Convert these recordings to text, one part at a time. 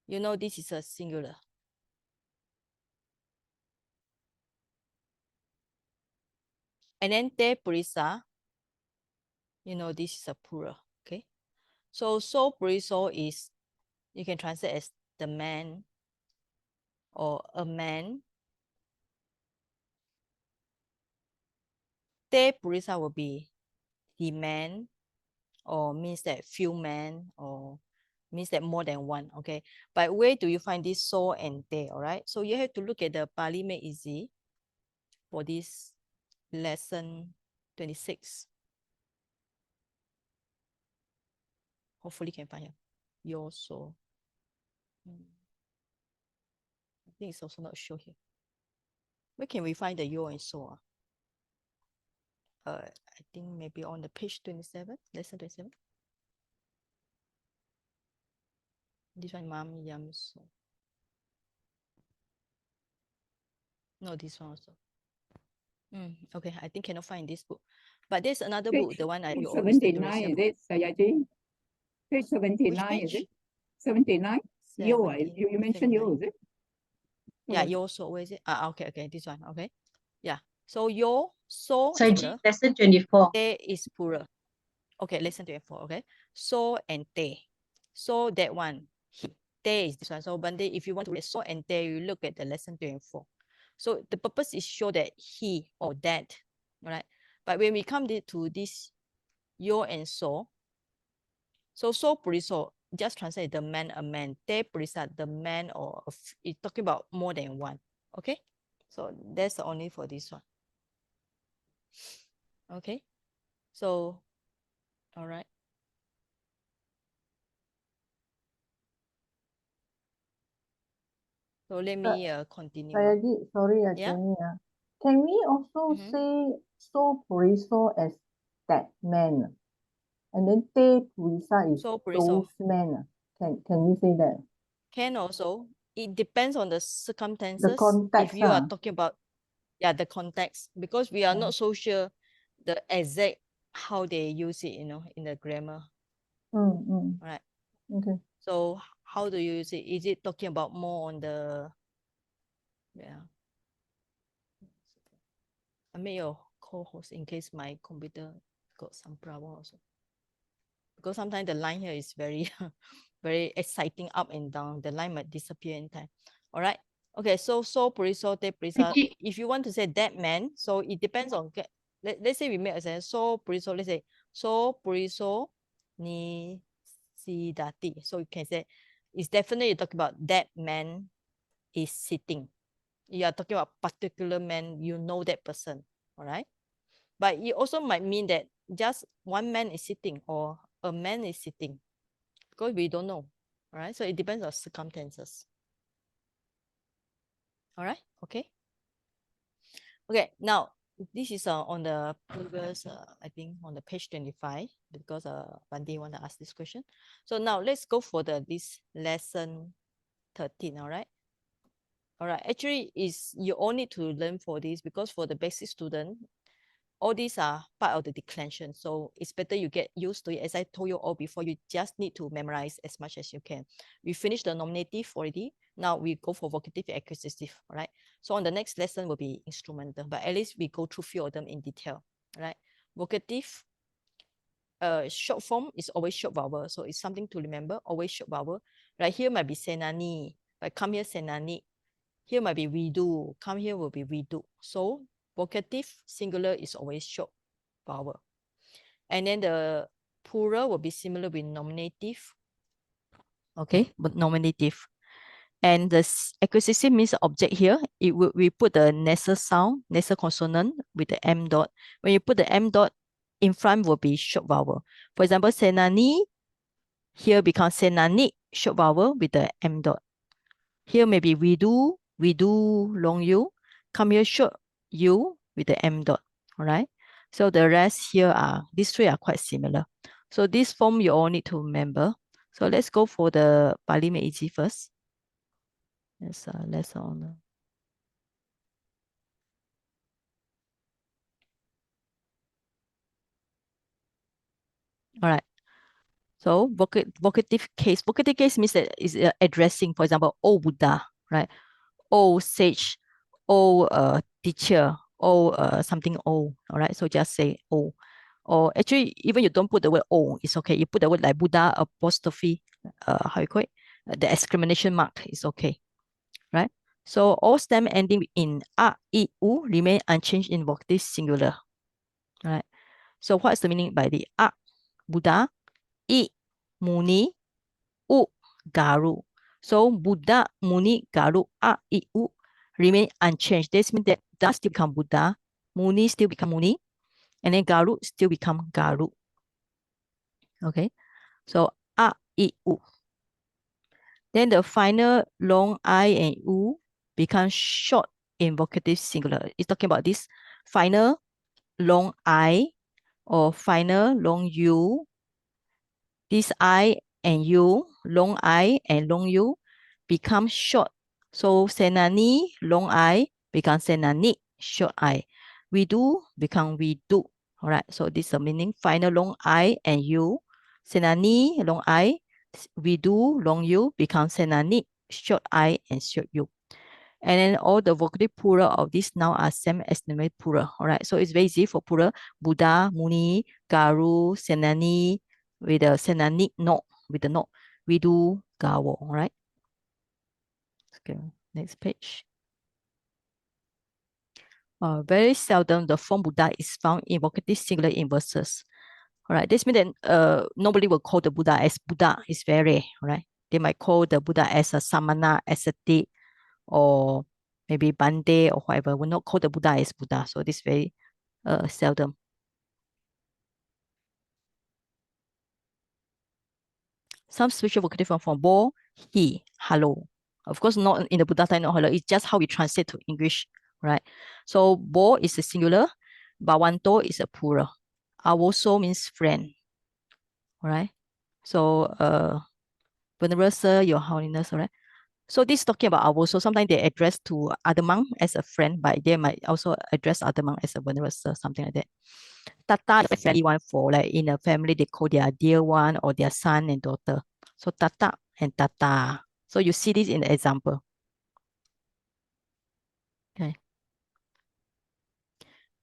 You know this is a singular. And then te purisa, you know this is a plural. Okay. So puriso is, you can translate as the man or a man. Te purisa will be the man, or means that few men, or means that more than one. Okay. But where do you find this so and te? All right. So you have to look at the Pali Made Easy for this lesson 26. Hopefully you can find it. Yo so. I think it's also not shown here. Where can we find the yo and so? I think maybe on the page 27, lesson 27. This one, mom, yum, so. No, this one also. Okay, I think cannot find this book. But there's another book, the one you always tend to 79, receive. is it, Sayaji? Page 79, Which is page? it? 79? Yo, 70, you mentioned yo, 79. is it? Yeah, yo, so, where is it? Okay, this one, okay. Yeah, so yo, so So is plural. lesson 24. Te is plural. Okay, lesson 24, okay. So and te. So that one, te is this one. So one day, if you want to read so and te, you look at the lesson 24. So the purpose is show that he or that, right? But when we come to this yo and so puriso, just translate the man, a man. Te purisa, the man, or it's talking about more than one. Okay, so that's only for this one. Okay, so all right. So let me continue. Sayaji, sorry, Yeah. Jenny. Can we also Mhm. say so puriso as that man? And then te purisa is So puriso. those men. Can we say that? Can also. It depends on the circumstances. The context. If you are talking about, yeah, the context, because we are not so sure the exact how they use it, you know, in the grammar. Right. Okay. So how do you use it? Is it talking about more on the, yeah. I made your co-host in case my computer got some problem also. Because sometimes the line here is very, very exciting up and down. The line might disappear in time. All right. Okay. So puriso te purisa. If you want to say that man, so it depends on. Let's say we make a sentence. So puriso. Let's say so puriso ni si dati. So you can say it's definitely talking about that man is sitting. You are talking about particular man. You know that person. All right. But it also might mean that just one man is sitting or a man is sitting, because we don't know, right? So it depends on circumstances. All right, okay. Okay, now this is on the previous, I think on the page 25, because Bandy want to ask this question. So now let's go for this lesson 13, all right? All right, actually is you all need to learn for this, because for the basic student, all these are part of the declension. So it's better you get used to it. As I told you all before, you just need to memorize as much as you can. We finished the nominative already. Now we go for vocative and accusative, all right? So on the next lesson will be instrumental, but at least we go through few of them in detail, all right? Vocative, short form is always short vowel. So it's something to remember, always short vowel. Right here might be senani, but come here senani. Here might be we do, come here will be we do. So vocative singular is always short vowel. And then the plural will be similar with nominative. Okay, but nominative. And the acquisitive means object here. We put the nasal sound, nasal consonant with the M dot. When you put the M dot in front will be short vowel. For example, senani, here becomes senani, short vowel with the M dot. Here maybe we do long U. Come here short U with the M dot. All right. So the rest here are, these three are quite similar. So this form you all need to remember. So let's go for the Pali Made Easy first. Let's on. All right. So vocative case. Vocative case means that is addressing, for example, oh Buddha, right? Oh sage, oh teacher, oh something oh, all right? So just say oh. Or actually, even you don't put the word oh, it's okay. You put the word like Buddha apostrophe, how you call it? The exclamation mark is okay, right? So all stem ending in a, I, u remain unchanged in vocative singular, right? So what is the meaning by the a, Buddha, I, Muni, U, Garu. So Buddha, Muni, Garu, A, I, U remain unchanged. This means that Buddha still become Buddha, Muni still become Muni, and then Garu still become Garu. Okay, so A, I, U. Then the final long I and U become short in vocative singular. It's talking about this final long I or final long U. This I and U, long I and long U become short. So senani, long I, become senani, short I. We do become we do. All right, so this is the meaning. Final long I and U. Senani, long I. We do, long U, become senani, short I and short U. And then all the vocative plural of this noun are same as the plural. All right, so it's very easy for plural. Buddha, Muni, Garu, Senani, with the Senani no, with the no. We do, Gawo. All right. Okay, next page. Very seldom the form Buddha is found in vocative singular in verses. All right, this means that nobody will call the Buddha as Buddha. It's very rare. All right, they might call the Buddha as a samana, ascetic, or maybe Bande or whatever. Will not call the Buddha as Buddha. So this very seldom. Some special vocative form for bo, he, hello. Of course, not in the Buddha time, not hello. It's just how we translate to English, right? So bo is a singular, bawanto is a plural. Awoso means friend, right? So Venerable Sir, Your Holiness, right? So this is talking about awoso. Sometimes they address to other monk as a friend, but they might also address other monk as a Venerable Sir, something like that. Tata is a one for like in a family, they call their dear one or their son and daughter. So tata and tata. So you see this in the example. Okay.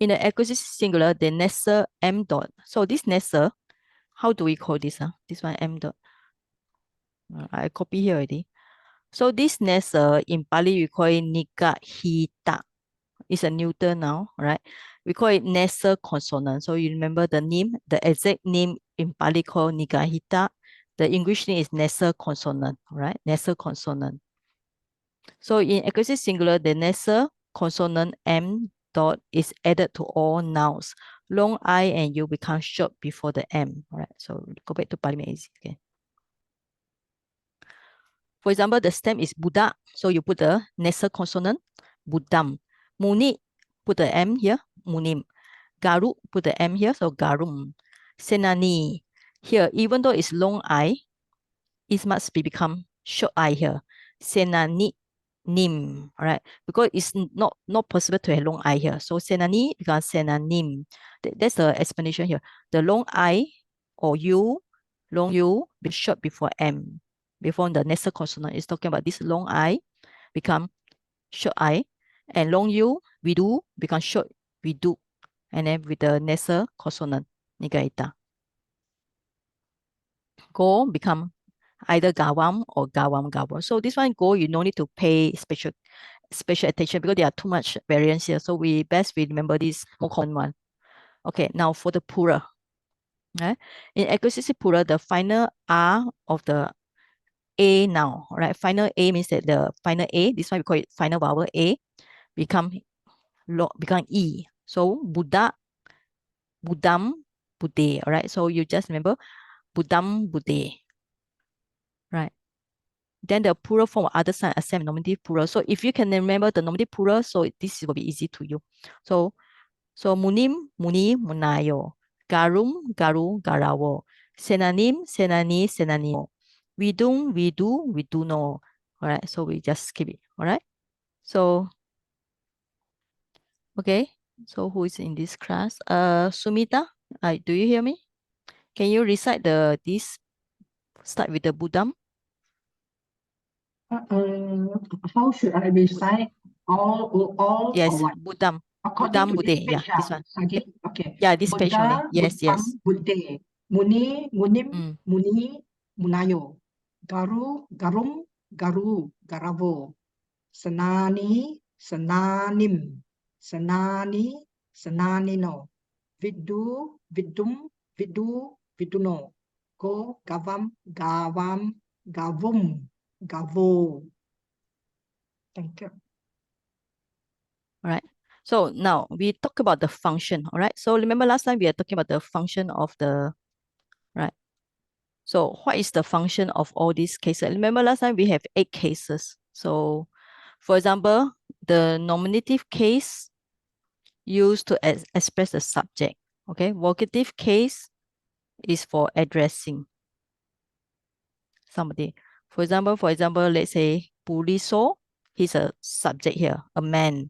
In the acquisitive singular, the nesser m dot. So this nesser, how do we call this? This one m dot. I copy here already. So this nesser in Pali we call it nikahita. It's a neuter noun, right? We call it nasal consonant. So you remember the name, the exact name in Pali called Nikahita. The English name is nasal consonant, right? Nasal consonant. So in accusative singular, the nasal consonant M dot is added to all nouns. Long I and U become short before the M, right? So go back to Pali easy again. For example, the stem is Buddha. So you put the nasal consonant, Buddham. Muni, put the M here, Munim. Garu, put the M here, so Garum. Senani, here, even though it's long I, it must be become short I here. Senani, Nim, all right? Because it's not possible to have long I here. So Senani becomes Senanim. That's the explanation here. The long I or U, long U, be short before M. Before the nasal consonant is talking about this long I become short I, and long U, we do, become short, we do. And then with the nasal consonant, negaita. Go become either gawam or gawam. So this one go, you no need to pay special attention because there are too much variance here. So we remember this more common one. Okay, now for the plural. Right? In acquisitive plural, the final R of the A now, right? Final A means that the final A, this one we call it final vowel A, become E. So Buddha, Buddham, Bude, all right? So you just remember Buddham, Bude, right? Then the plural form of other sign accept nominative plural. So if you can remember the nominative plural, so this will be easy to you. So Munim, Muni, Munayo. Garum, Garu, Garawo. Senanim, Senani, Senanimo. We do, we do know. All right, so we just skip it. All right. So, okay. So who is in this class? Sumita, do you hear me? Can you recite this Start with the Buddham. How should I recite all Yes, or what? Buddham. According Buddham to this Bude. Yeah, page, this one. Saji? Okay. Yeah, this page only. Buddha, Yes, yes. Buddhe, Muni, Munim, Mm. Muni, Munayo, Garu, Garum, Garu, Garavo, Senani, Senanim, Senani, Senanino, Vidu, Vidum, Vidu, Viduno, Go, Gavam, Gavam, Gavum, Gavo. Thank you. All right. So now we talk about the function. All right. So remember last time we are talking about the function of the, right? So what is the function of all these cases? Remember last time we have 8 cases. So for example, the nominative case used to express the subject. Okay. Vocative case is for addressing somebody. For example, let's say Puliso, he's a subject here, a man.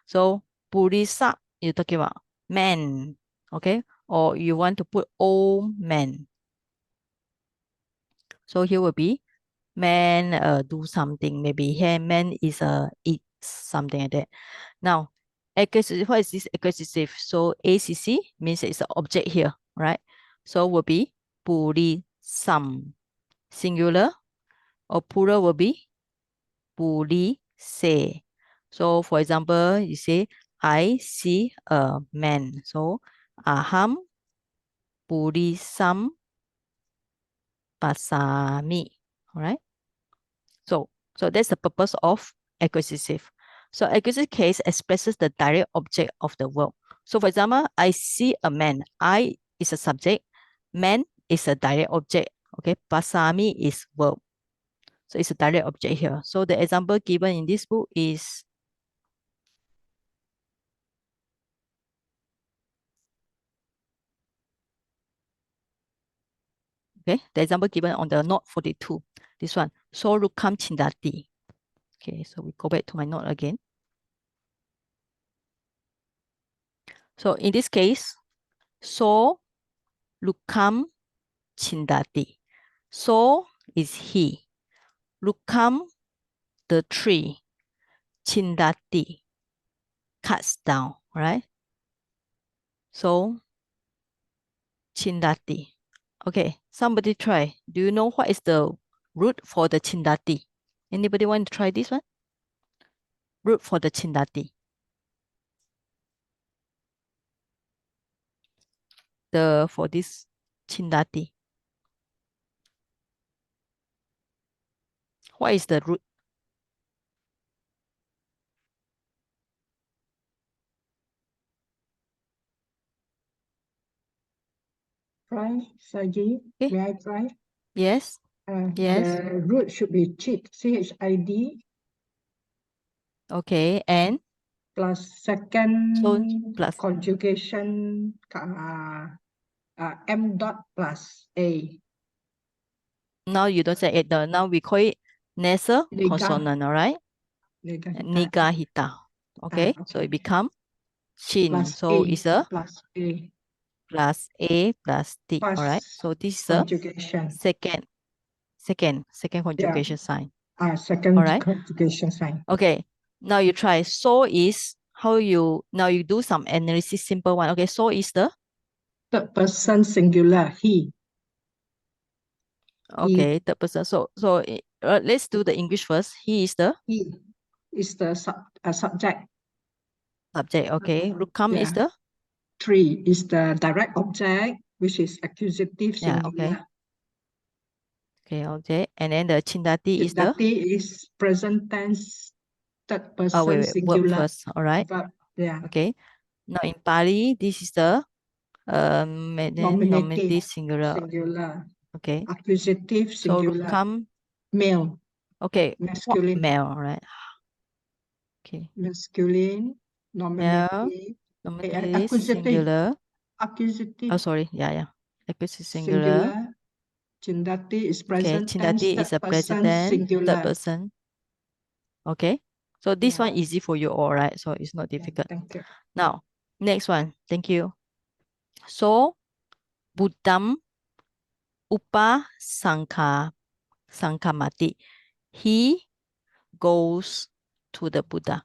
So Pulisa, you're talking about man, okay? Or you want to put old man. So here will be man do something. Maybe here man is eat something like that. Now, accusative, what is this accusative? So ACC means it's an object here, right? So will be Pulisam. Singular or plural will be Pulise. So for example, you say, I see a man. So aham pulisam pasami. All right. So that's the purpose of accusative. So accusative case expresses the direct object of the verb. So for example, I see a man. I is a subject. Man is a direct object. Okay. Pasami is verb. So it's a direct object here. So the example given in this book is okay, the example given on the note 42. This one. So Rukam Chindati. Okay, so we go back to my note again. So in this case, so Rukam Chindati. So is he. Rukam, the tree. Chindati, cuts down, right? So Chindati. Okay, somebody try. Do you know what is the root for the Chindati? Anybody want to try this one? Root for the Chindati. For this Chindati. What is the root? Try, Saji. Okay. May I try? Yes. Yes. The root should be chid, CHID, Okay. And plus second so plus conjugation, M dot plus A. now you don't say it. Now we call it nasal Nega. consonant, all right? Nega. Nigahita. Okay. So Okay. it become chin. Plus So A, it's a plus A. plus A plus T. Plus All right. So this is a conjugation. second conjugation sign. Second All right. conjugation sign. Okay. Now you try. So is how you now you do some analysis. Simple one. Okay. So is the Third person singular, he. okay third person. So let's do the English first. He is the He is the subject. subject. Okay. Rukam is the Tree is the direct object, which is accusative yeah. singular. Okay. Object. And then the Chindati is the Chindati is present tense, third person wait, singular. verb first. All right. Verb, yeah. Okay. Now in Pali, this is the nominative singular. Singular. Okay. Accusative So singular. Rukam. Male. Okay. Masculine. Male. Right. Okay. Masculine. Nominative. Nominative Accusative. singular. Accusative. Oh, sorry. Yeah. Accusative singular. Singular. Chindati is present tense, Chindati is a third person present singular. third person. Okay. So this one easy for you all, right? So it's not difficult. Thank you. Now, next one. Thank you. So Buddham Upa Sankamati. He goes to the Buddha.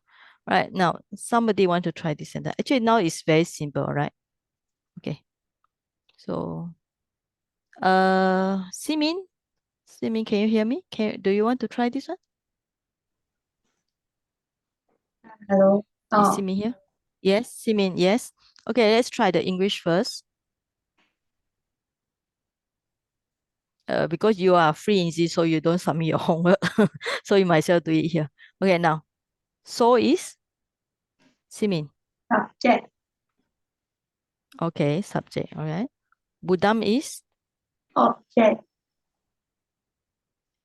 Right now, somebody want to try this sentence. Actually, now it's very simple, right? Okay. So, Simin, can you hear me? Do you want to try this one? Hello. Is Simin here? Yes, Simin, yes. Okay, let's try the English first. Because you are free and easy, so you don't submit your homework. So you might as well do it here. Okay, now, so is Simin. Subject. Okay, subject, all right. Buddham is Object.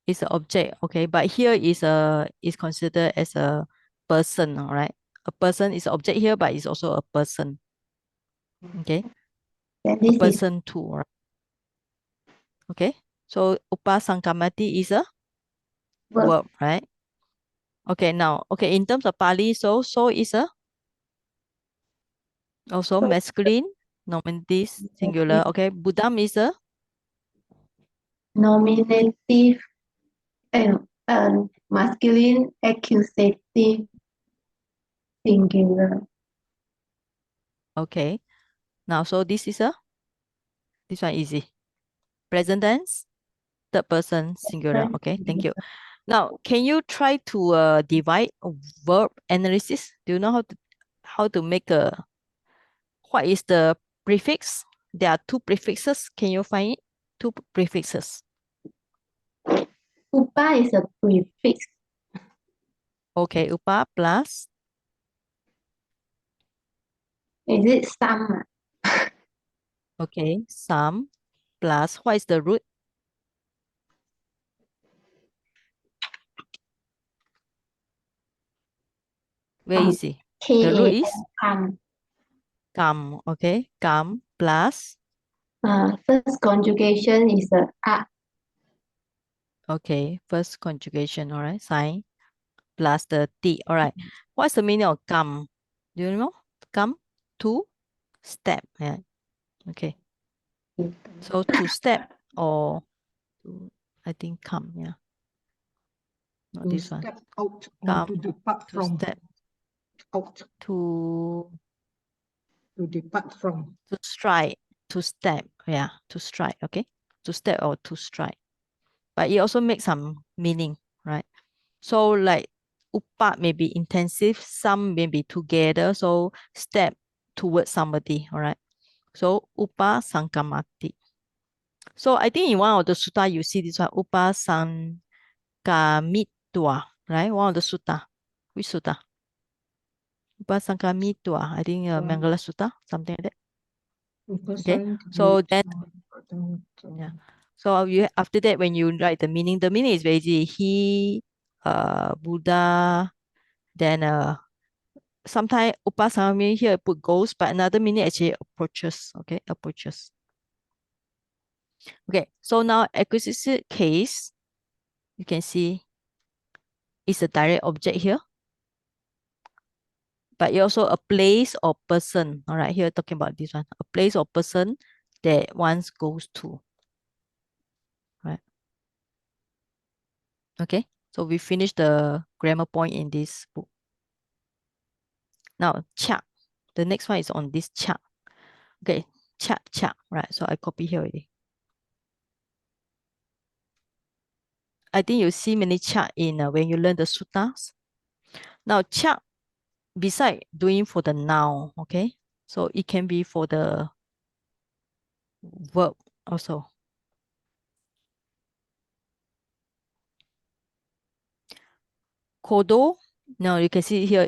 an object, okay, but here is considered as a person, all right. A person is object here, but it's also a person. Okay, Then a this is person too, all right? Okay, so upasankamati is a verb. verb, right? Okay, now, okay, in terms of Pali, so is a also So- masculine, nominative, singular. Okay, Buddham is a Nominative and masculine accusative singular. okay. Now, so this one easy. Present tense, third person, singular. Okay, thank you. Now, can you try to divide a verb analysis? Do you know how to make what is the prefix? There are two prefixes. Can you find it? Two prefixes. Upa is a prefix. Okay, upa plus, Is it some? okay, some plus, what is the root? Very easy. The root is Kam. kam, okay, kam plus, First conjugation is a. okay, first conjugation, all right, sign plus the t, all right. What's the meaning of kam? Do you know? Kam, to step, yeah, okay. So to step or to, I think come, yeah. Not To this one. step out or Come, to depart to from. step, Out. to Depart from. strike, to step, yeah, to strike, okay. To step or to strike. But it also makes some meaning, right? So like upa may be intensive, some may be together. So step towards somebody, all right? So upa sankamati. So I think in one of the sutta you see this one, upa sankamitwa, right? One of the sutta. Which sutta? Upa sankamitwa. I think Mangala Sutta, something like that. Okay. So then, yeah. So you after that, when you write the meaning is very easy. He, Buddha, then sometimes upasana here put goes, but another meaning actually approaches. Okay, approaches. Okay, so now acquisitive case, you can see it's a direct object here, but it also a place or person. All right, here talking about this one, a place or person that one goes to. Right. Okay, so we finished the grammar point in this book. Now, cha. The next one is on this cha. Okay, cha. Right, so I copy here already. I think you see many cha in when you learn the suttas. Now, cha, beside doing for the noun, okay? So it can be for the verb also. Kodo, now you can see here,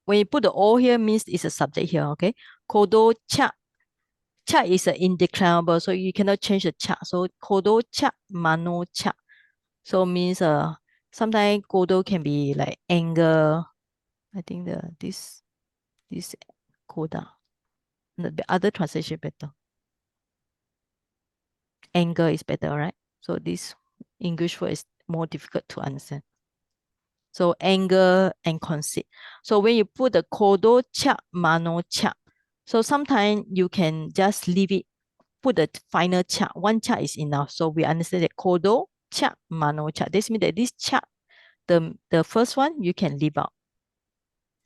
when you put the O here means it's a subject here, okay? Kodo cha. Cha is indeclarable, so you cannot change the cha. So kodo cha, mano cha. So means sometimes kodo can be like anger. I think this koda. The other translation better. Anger is better, right? So this English word is more difficult to understand. So anger and conceit. So when you put the kodo cha, mano cha, so sometimes you can just leave it put the final cha. One cha is enough. So we understand that kodo, cha, mano, cha. This means that this cha, the first one, you can leave out.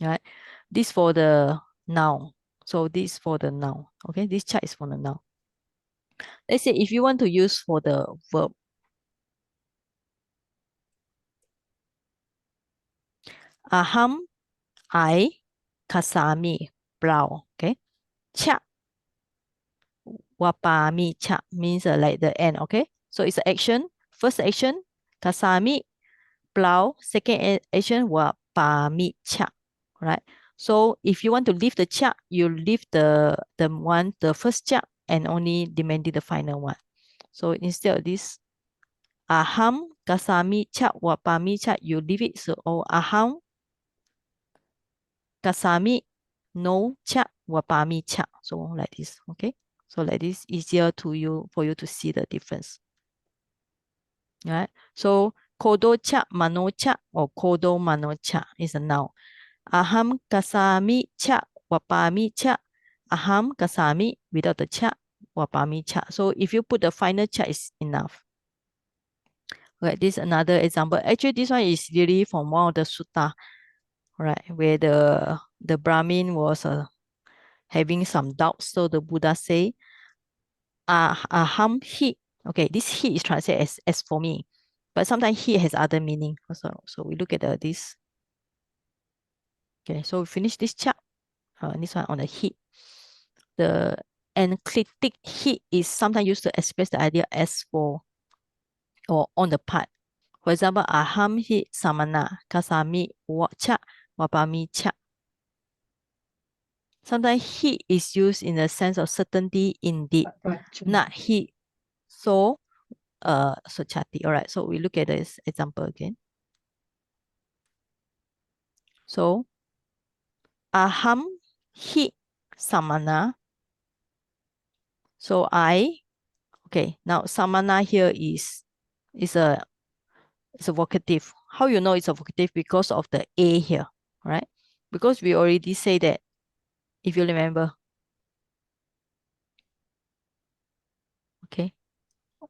Right? This for the noun. So this for the noun. Okay, this cha is for the noun. Let's say if you want to use for the verb, aham, I, kasami, brow. Okay, cha, wapami, cha means like the end. Okay, so it's an action. First action, kasami, brow. Second action, wapami, cha. Right. So if you want to leave the cha, you leave the first cha, and only demanding the final one. So instead of this, aham, kasami, cha, wapami, cha, you leave it. So aham, kasami, no, cha, wapami, cha. So like this, okay? So like this, easier for you to see the difference. Right? So kodo cha, mano cha, or kodo mano cha is a noun. Aham, kasami, cha, wapami, cha. Aham, kasami, without the cha, wapami, cha. So if you put the final cha, is enough. Okay, this is another example. Actually, this one is really from one of the sutta, right, where the Brahmin was having some doubts. So the Buddha say, aham he. Okay, this he is translated as for me, but sometimes he has other meaning. So we look at this. Okay, so we finish this chart. This one on the he. The enclitic he is sometimes used to express the idea as for or on the part. For example, aham hi samana kasami wacha wapami cha. Sometimes he is used in the sense of certainty indeed, not he. So, chati. All right. So we look at this example again. So, aham hi samana. So okay. Now samana here is a vocative. How you know it's a vocative? Because of the a here, right? Because we already say that, if you remember. Okay.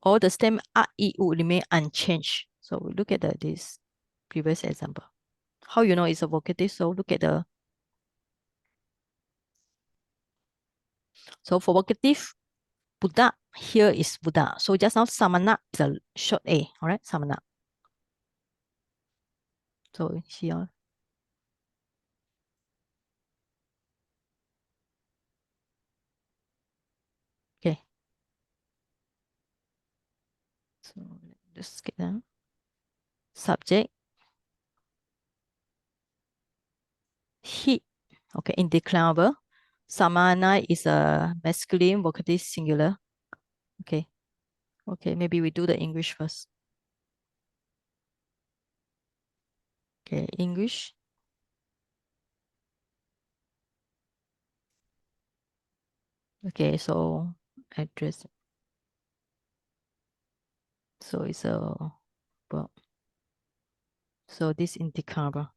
All the stem a, I, u remain unchanged. So we look at this previous example. How you know it's a vocative? So look at so for vocative, Buddha here is Buddha. So just now samana is a short a, all right? Samana. So here. Okay. So let's get down. Subject. He. Okay, indeclinable. Samana is a masculine vocative singular. Okay. Okay, maybe we do the English first. Okay, English. Okay, so address. So it's a verb. So this indeclinable.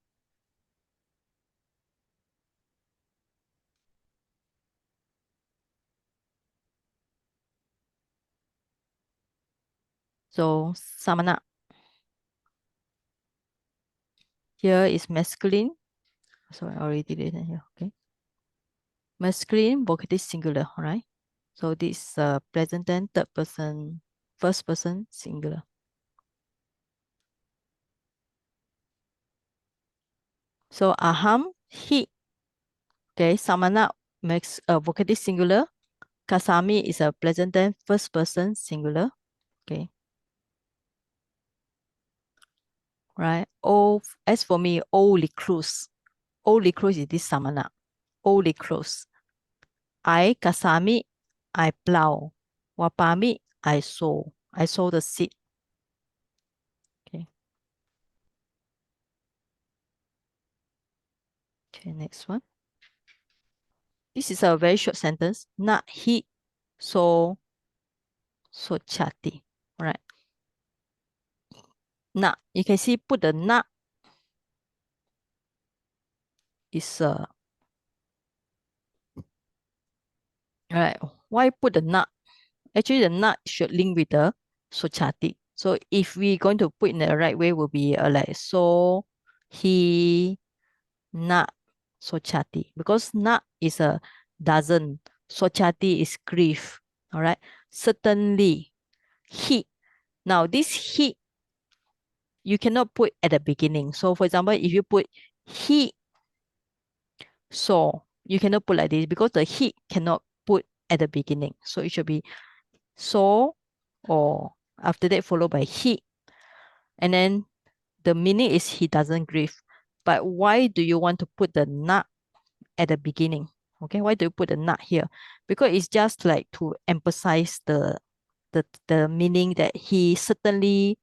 So samana. Here is masculine. So I already did it here. Okay. Masculine vocative singular, right? So this present tense, third person, first person singular. So aham, he. Okay, samana makes a vocative singular. Kasami is a present tense, first person singular. Okay. Right. Oh, as for me, old recluse. Old recluse is this samana. Old recluse. I kasami, I plow. Wapami, I sow. I sow the seed. Okay. Okay, next one. This is a very short sentence. Na hi so chati. Right. Na. You can see put the na is right. Why put the na? Actually, the nut should link with the sochati. So if we're going to put in the right way, will be like so, he, na, sochati. Because na is a doesn't, sochati is grief. All right. Certainly, he. Now this he, you cannot put at the beginning. So for example, if you put he saw, you cannot put like this because the he cannot put at the beginning. So it should be saw or after that followed by he. And then the meaning is he doesn't grieve. But why do you want to put the na at the beginning? Okay, why do you put the na here? Because it's just like to emphasize the meaning that he certainly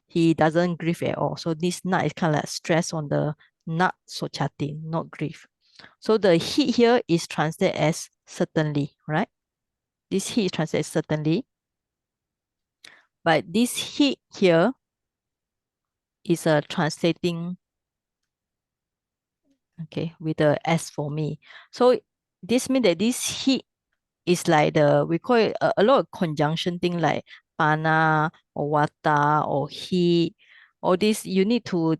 he doesn't grieve at all. So this na is kind of like stress on the not sochati, not grief. So the he here is translated as certainly, right? This he is translated as certainly. But this he here is a translating, okay, with the S for me. So this means that this he is like we call it a lot of conjunction thing like pana or wata or he. All this you need to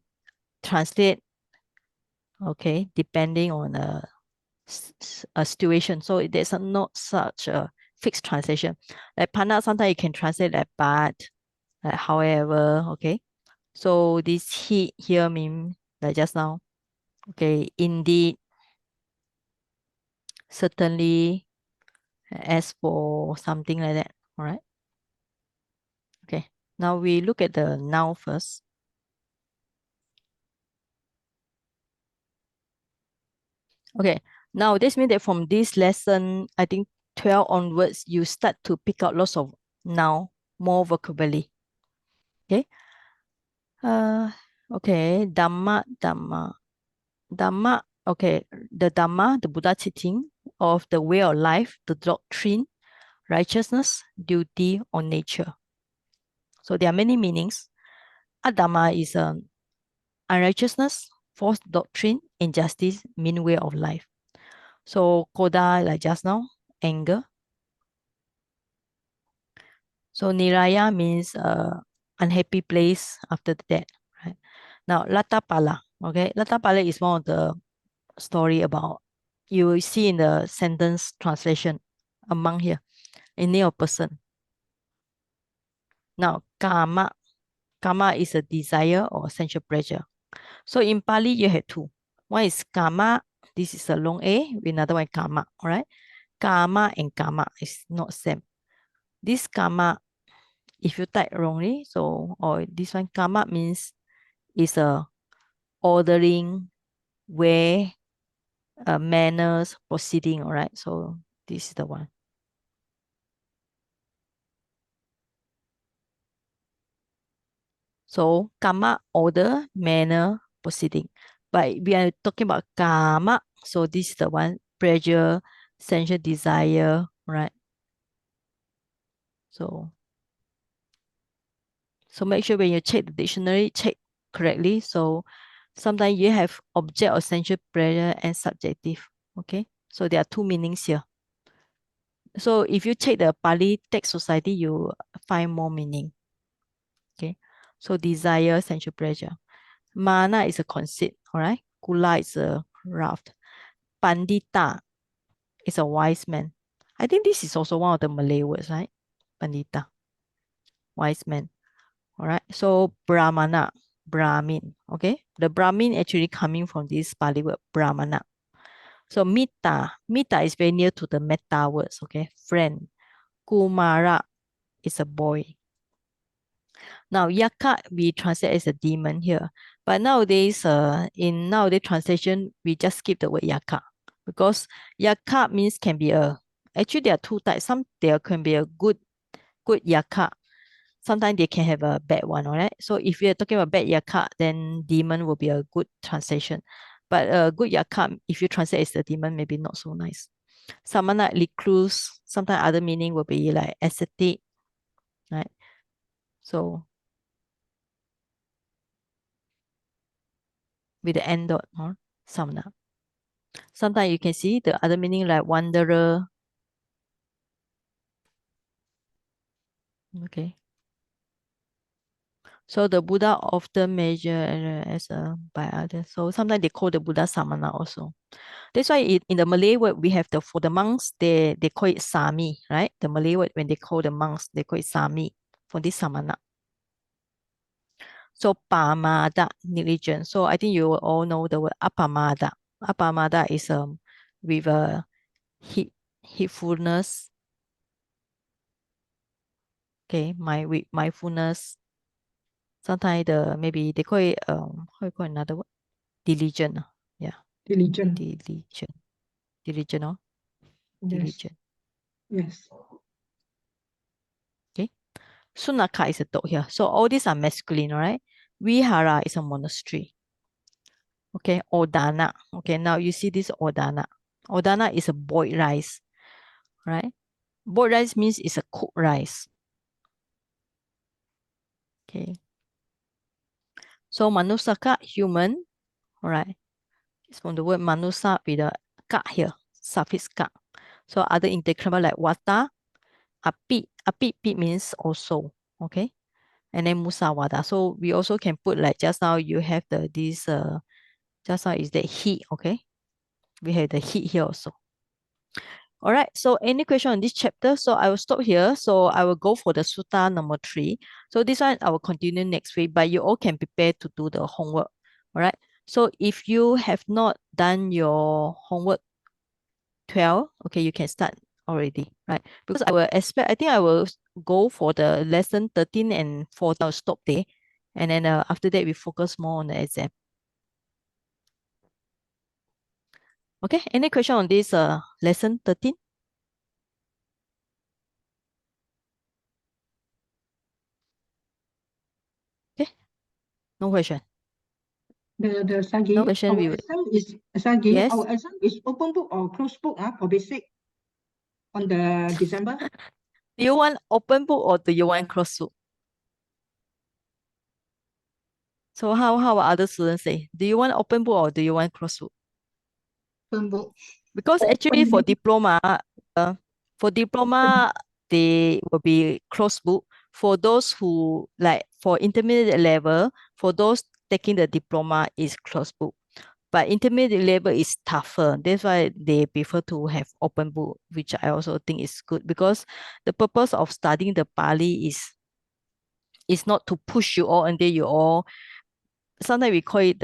translate, okay, depending on a situation. So there's not such a fixed translation. Like pana, sometimes you can translate like but, like however, okay. So this he here mean like just now, okay, indeed, certainly, as for something like that. All right. Okay. Now we look at the noun first. Okay. Now this means that from this lesson, I think 12 onwards, you start to pick out lots of noun, more vocabulary. Okay. Okay. Dhamma. Okay. The Dhamma, the Buddha teaching of the way of life, the doctrine, righteousness, duty, or nature. So there are many meanings. Adhamma is unrighteousness, false doctrine, injustice, mean way of life. So Koda, like just now, anger. So Niraya means unhappy place after death. Right? Now Latapala. Okay, Latapala is one of the story about, you will see in the sentence translation among here, a name of person. Now Kama. Kama is a desire or sensual pleasure. So in Pali, you have two. One is Kama. This is a long A. Another one Kama. All right. Kama and Kama is not same. This Kama, if you type wrongly, so or this one Kama means is a ordering, way, manners, proceeding. All right. So this is the one. So Kama, order, manner, proceeding. But we are talking about Kama. So this is the one, pleasure, sensual desire, right? So make sure when you check the dictionary, check correctly. So sometimes you have object or sensual pleasure and subjective. Okay. So there are two meanings here. So if you check the Pali text society, you find more meaning. Okay. So desire, sensual pleasure. Mana is a conceit. All right. Kula is a raft. Pandita is a wise man. I think this is also one of the Malay words, right? Pandita, wise man. All right. So Brahmana, Brahmin. Okay. The Brahmin actually coming from this Pali word Brahmana. So Mita is very near to the metta words. Okay. Friend. Kumara is a boy. Now Yaka we translate as a demon here. But nowadays, in nowadays translation, we just skip the word Yaka. Because Yaka means can be actually there are two types. Some there can be a good Yaka. Sometimes they can have a bad one, all right? So if you're talking about bad yaka, then demon will be a good translation. But a good yaka, if you translate as the demon, maybe not so nice. Samana, recluse, sometimes other meaning will be like ascetic, right? So with the end dot, or samana. Sometimes you can see the other meaning like wanderer, Okay. So the Buddha often measured as a by others. So sometimes they call the Buddha Samana also. That's why in the Malay word we have for the monks they call it Sami, right? The Malay word when they call the monks they call it Sami for this Samana. So Pamada religion. So I think you all know the word Apamada. Apamada is with a heedfulness. Okay, with mindfulness. Sometimes maybe they call it how you call another word? Diligent. Yeah. Diligent. Diligent, no? Yes. Diligent. Yes. Okay. Sunaka is a dog here. So all these are masculine, right? Vihara is a monastery. Okay. Odana. Okay. Now you see this Odana. Odana is a boiled rice, right? Boiled rice means it's a cooked rice. Okay. So manusaka, human, right? It's from the word manusa with a ka here, suffix ka. So other interclamal like wata, api. Api means also, okay? And then musawada. So we also can put like just now you have this just now is the heat, okay? We have the heat here also. All right, so any question on this chapter? So I will stop here. So I will go for the Sutta number 3. So this one I will continue next week, but you all can prepare to do the homework. All right. So if you have not done your homework 12, okay, you can start already, right? Because I think I will go for the lesson 13 and 14. I'll stop there. And then after that, we focus more on the exam. Okay, any question on this lesson 13? Okay, no question. The Sagi, No question, our we will. exam is Sagi. Yes. Our exam is open book or closed book for basic on the December. Do you want open book or do you want closed book? So how other students say? Do you want open book or do you want closed book? Open book. Because actually Open for diploma, they will be closed book. For those who like for intermediate level, for those taking the diploma is closed book. But intermediate level is tougher. That's why they prefer to have open book, which I also think is good because the purpose of studying the Pali is not to push you all until you all. Sometimes we call it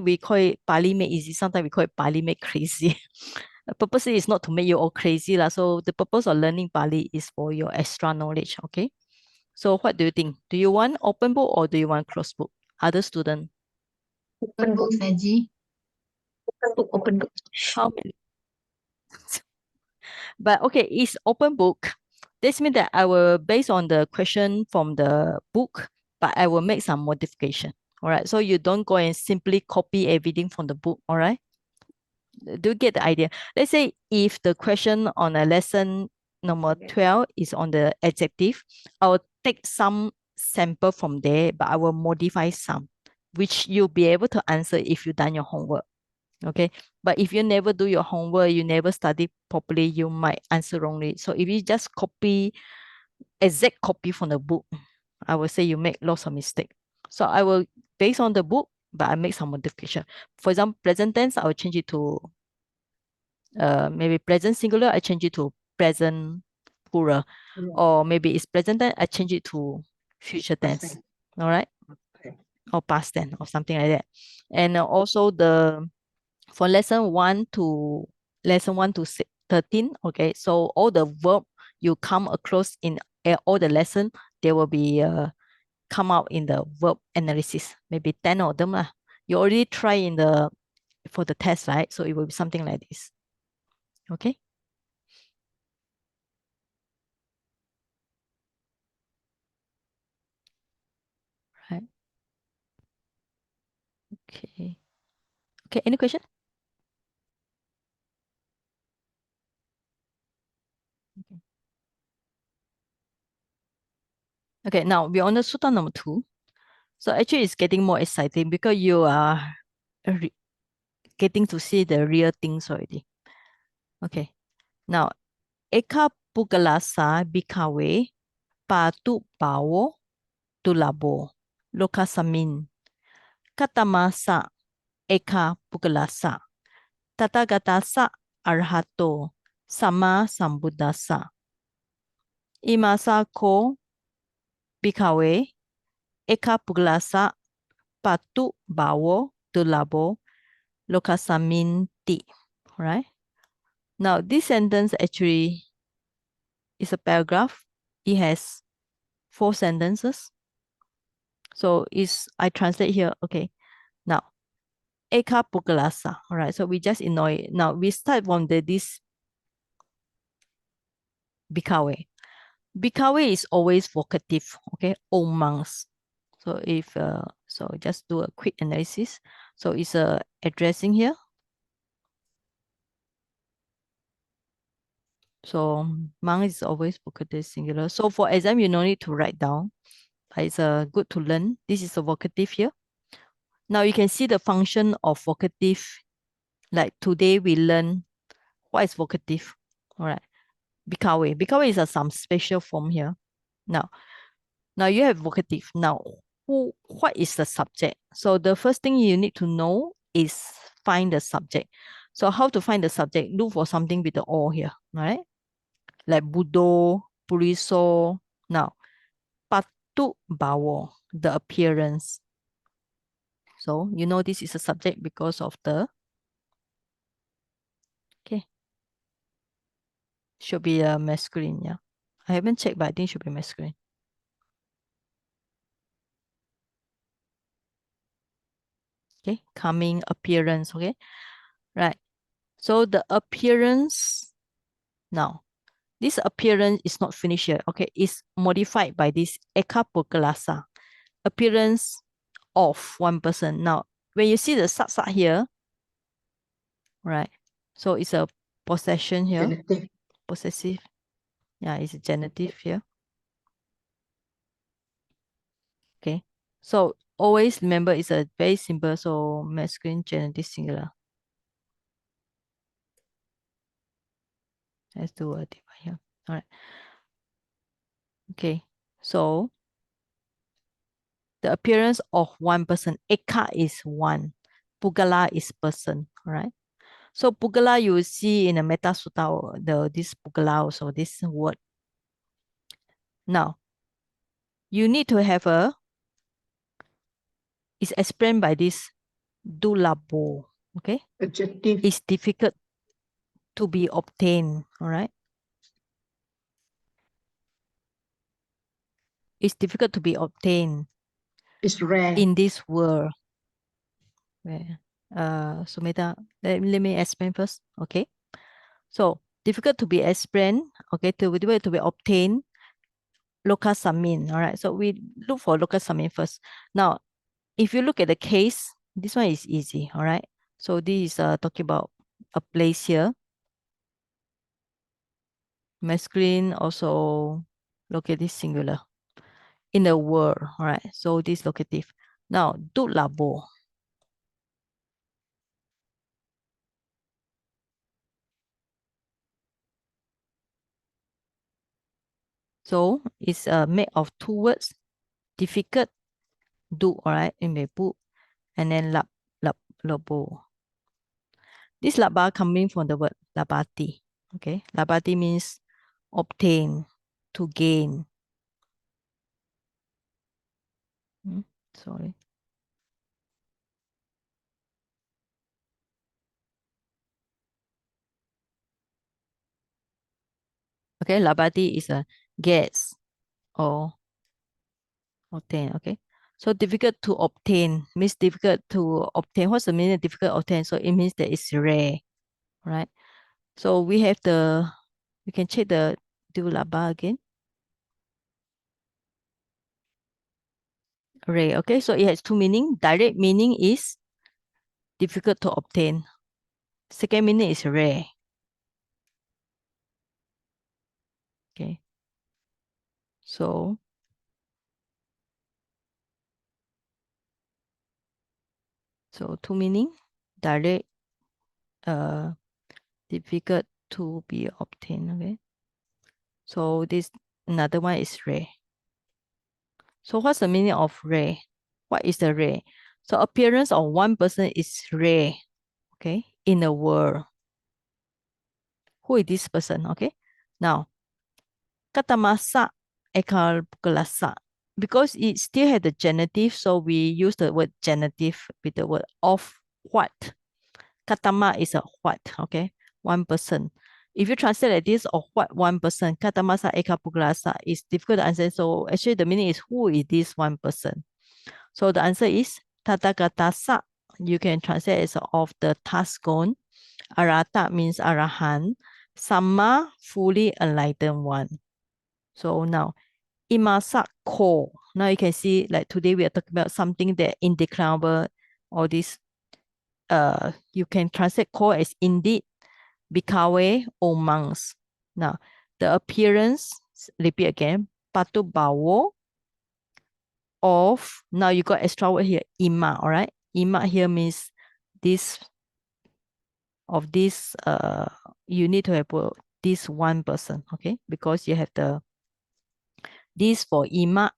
we call it Pali made easy. Sometimes we call it Pali made crazy. The purpose is not to make you all crazy lah. So the purpose of learning Pali is for your extra knowledge. Okay. So what do you think? Do you want open book or do you want closed book? Other student. Open book, Saji. Open book. How many? But okay, it's open book. This means that I will based on the question from the book, but I will make some modification. All right. So you don't go and simply copy everything from the book. All right. Do you get the idea? Let's say if the question on a lesson number 12 is on the adjective, I will take some sample from there, but I will modify some, which you'll be able to answer if you've done your homework. Okay. But if you never do your homework, you never study properly, you might answer wrongly. So if you just exact copy from the book, I will say you make lots of mistakes. So I will based on the book, but I make some modification. For example, present tense, I will change it to maybe present singular, I change it to present plural. Or maybe it's present tense, I change it to future tense. All right. Okay. Or past tense or something like that. And also for lesson 1 to 13, okay, so all the verb you come across in all the lesson, they will be come out in the verb analysis, maybe 10 of them lah. You already try for the test, right? So it will be something like this. Okay. Right. Okay. Okay, any question? Okay. Okay, now we're on the Sutta number 2. So actually it's getting more exciting because you are getting to see the real things already. Okay. Now, Eka Pugalasa Bikawe Patu bawo tulabo lokasamin. Katamasa eka pugalasa. Tatagatasa arhato sama sambuddhasa. Imasa ko bikawe eka pugalasa patu bawo tulabo lokasaminti. Right? Now, this sentence actually is a paragraph. It has 4 sentences. So I translate here. Okay. Now, eka pugalasa. All right. So we just ignore it. Now we start from this bikawe. Bikawe is always vocative. Okay. O monks. So just do a quick analysis. So it's addressing here. So monk is always vocative singular. So for exam, you no need to write down. It's good to learn. This is a vocative here. Now you can see the function of vocative. Like today we learn what is vocative. All right. Bikawe. Bikawe is some special form here. Now you have vocative. Now, what is the subject? So the first thing you need to know is find the subject. So how to find the subject? Look for something with the O here, right? Like Budo, Puriso. Now, Patu Bawo, the appearance. So you know this is a subject because of the, okay. Should be a masculine, yeah. I haven't checked, but I think it should be masculine. Okay, coming appearance, okay? Right. So the appearance, now, this appearance is not finished yet. Okay, it's modified by this eka pugalasa, appearance of one person. Now, when you see the sat here, right? So it's a possession here, Genitive. possessive. Yeah, it's a genitive here. Okay, so always remember it's a very simple, so masculine genitive singular. Let's do a divide here. All right. Okay, so the appearance of one person, eka is one, pugala is person, right? So pugala you will see in the Metta Sutta, this pugala also, this word. Now, you need to have it's explained by this dulabo, okay? Adjective. It's difficult to be obtained, all right? It's difficult to be obtained It's rare. in this world. Sumita, let me explain first, okay? So difficult to be explained, okay, to be obtained, lokasamin, all right? So we look for lokasamin first. Now, if you look at the case, this one is easy, all right? So this is talking about a place here. Masculine also locative singular in the world, all right? So this locative. Now, do labo. So it's made of 2 words, difficult, do, all right, in the book, and then labo. This laba coming from the word labati, okay? Labati means obtain, to gain. Sorry. Okay, labati is a gets or obtain, okay? So difficult to obtain means difficult to obtain. What's the meaning of difficult to obtain? So it means that it's rare, right? So we can check the do laba again. Rare, okay? So it has 2 meaning. Direct meaning is difficult to obtain. Second meaning is rare. Okay. So So 2 meaning, direct, difficult to be obtained. Okay. So this another one is ray. So what's the meaning of ray? What is the ray? So appearance of one person is ray, okay, in the world. Who is this person? Okay. Now, katamasa ekalasa. Because it still had the genitive, so we use the word genitive with the word of what. Katama is a what, okay? One person. If you translate like this, of what one person, katamasa ekapuglasa is difficult to answer. So actually the meaning is who is this one person? So the answer is tathagata. You can translate as of the task gone. Arata means arahan. Sama, fully enlightened one. So now, imasa ko. Now you can see, like today we are talking about something that indeclarable, or this, you can translate ko as indeed, bikawe, or monks. Now, the appearance, repeat again, patu bawo, of, now you got extra word here, ima, all right? Ima here means this, of this, you need to have this one person, okay? Because you have the, this for ima,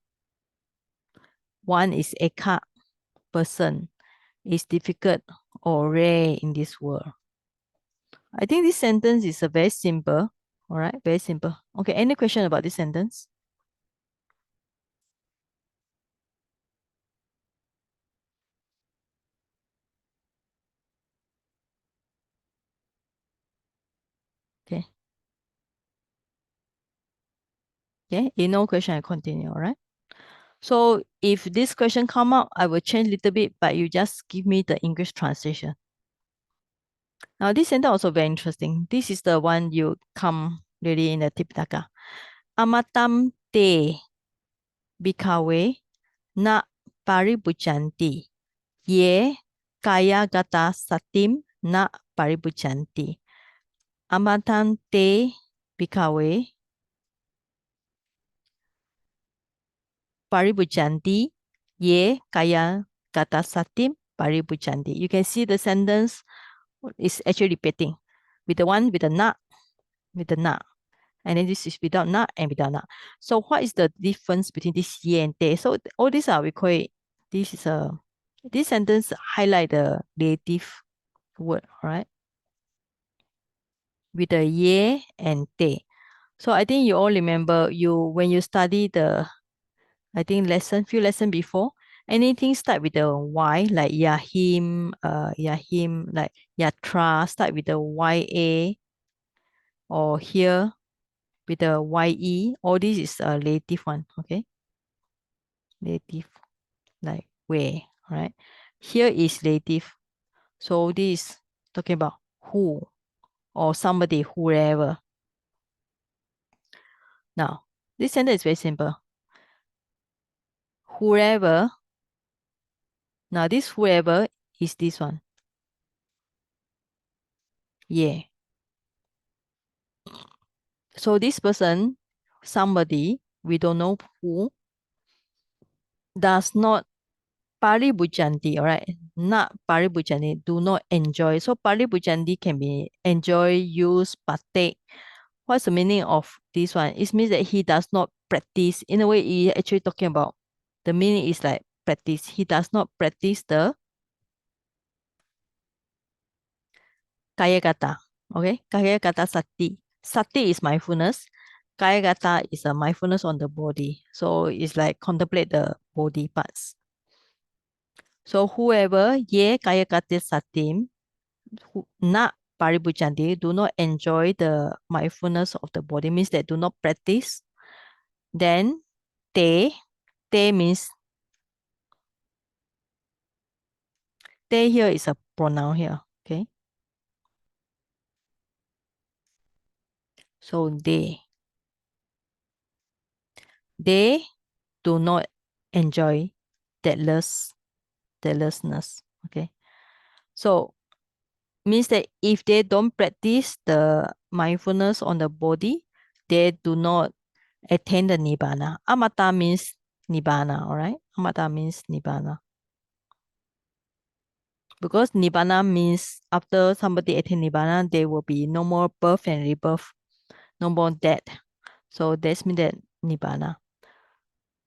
one is eka, person, is difficult or rare in this world. I think this sentence is a very simple, all right? Very simple. Okay, any question about this sentence? Okay. Okay, if no question, I continue, all right? So if this question come up, I will change a little bit, but you just give me the English translation. Now this sentence also very interesting. This is the one you come really in the Tipitaka. Amatam te bikawe na paribujanti. Ye kaya gata satim na paribujanti. Amatam te bikawe paribujanti. Ye kaya gata satim paribujanti. You can see the sentence is actually repeating with the one with the na, with the na. And then this is without na and without na. So what is the difference between this ye and te? So all these are, we call it, this is a, this sentence highlight the relative word, right? With the ye and te. So I think you all remember, when you study the, I think few lesson before, anything start with the Y, like Yahim, like Yatra, start with the YA, or here with the YE, all this is a relative one, okay? Relative, like where, right? Here is relative. So this is talking about who, or somebody, whoever. Now, this sentence is very simple. Whoever, now this whoever is this one. Yeah. So this person, somebody, we don't know who, does not paribujanti, all right? Not paribujanti, do not enjoy. So paribujanti can be enjoy, use, partake. What's the meaning of this one? It means that he does not practice. In a way, he actually talking about, the meaning is like practice. He does not practice the kaya kata. Okay, kaya kata sati. Sati is mindfulness. Kaya kata is a mindfulness on the body. So it's like contemplate the body parts. So whoever ye kaya kata satim, not paribujanti, do not enjoy the mindfulness of the body, means that do not practice. Then te means, te here is a pronoun here, okay? So they do not enjoy deathlessness, okay? So means that if they don't practice the mindfulness on the body, they do not attain the nibbana. Amata means nibbana, all right? Amata means nibbana. Because nibbana means after somebody attain nibbana, there will be no more birth and rebirth, no more death. So that means that nibbana.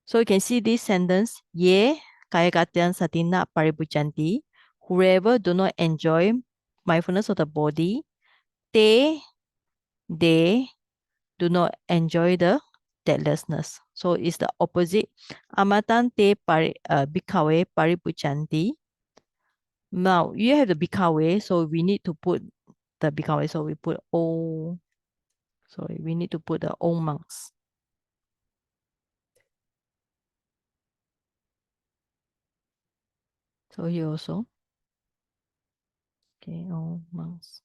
So you can see this sentence, ye kaya katian satina paripujanti, whoever do not enjoy mindfulness of the body, they do not enjoy the deathlessness. So it's the opposite. Amatan te bhikkhave paripujanti. Now you have the bhikkhave, so we need to put the bhikkhave. So we put all. Sorry, we need to put the all monks. So here also. Okay, all monks.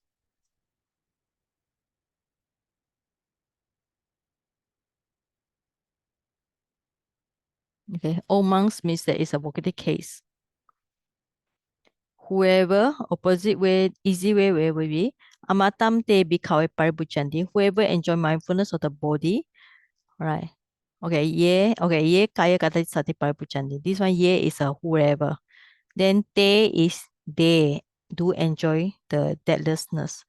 Okay, all monks means that it's a vocative case. Whoever, opposite way, easy way, where will be? Amatam te bhikkhave paripujanti. Whoever enjoy mindfulness of the body. Right. Okay, ye kaya kata sati paripujanti. This one, ye is a whoever. Then te is they do enjoy the deathlessness.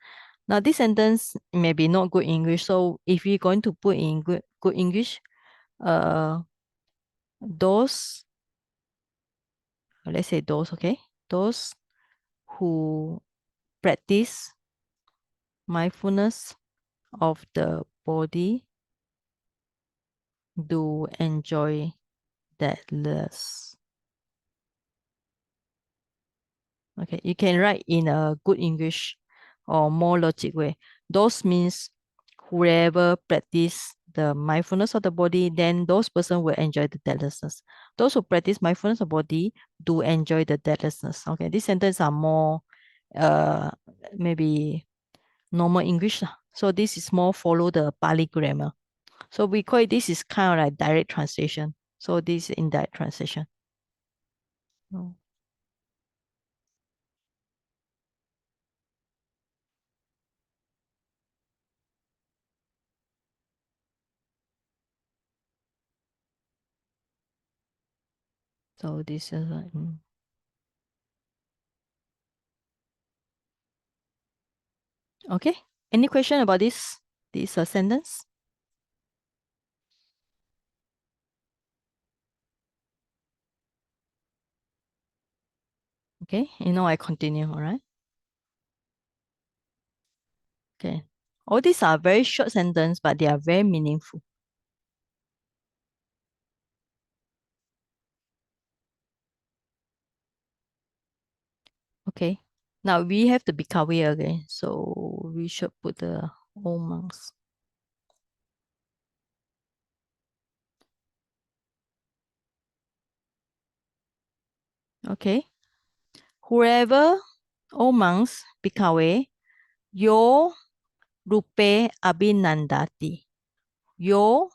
Now this sentence may be not good English. So if you're going to put in good English, those, let's say those, okay? Those who practice mindfulness of the body do enjoy deathless. Okay, you can write in a good English or more logic way. Those means whoever practice the mindfulness of the body, then those person will enjoy the deathlessness. Those who practice mindfulness of body do enjoy the deathlessness. Okay, these sentences are more maybe normal English. So this is more follow the Pali grammar. So we call it, this is kind of like direct translation. So this is indirect translation. Oh. So this is okay. Any question about this sentence? Okay, I continue, all right? Okay. All these are very short sentences, but they are very meaningful. Okay. Now we have the bhikkhave again, so we should put the all monks. Okay. Whoever, all monks, bhikkhave, yo rupe abhinandati. Yo,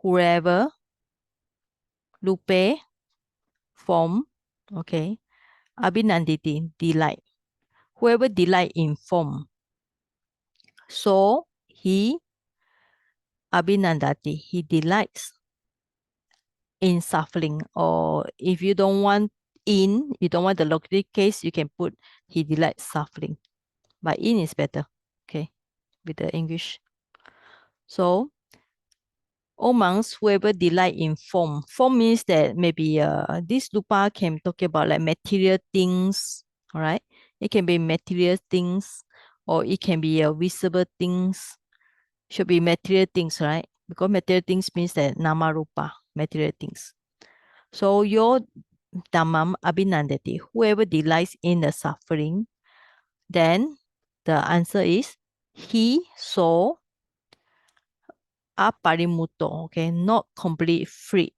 whoever, rupe, form, okay, abhinanditi, delight. Whoever delight in form. So he abhinandati, he delights in suffering. Or if you don't want you don't want the locative case, you can put he delights suffering. But in is better, okay, with the English. So all monks, whoever delight in form. Form means that maybe this lupa can talk about like material things, all right? It can be material things, or it can be visible things. Should be material things, right? Because material things means that nama rupa, material things. So your dhammam abhinandati, whoever delights in the suffering, then the answer is he saw aparimuto, okay, not completely free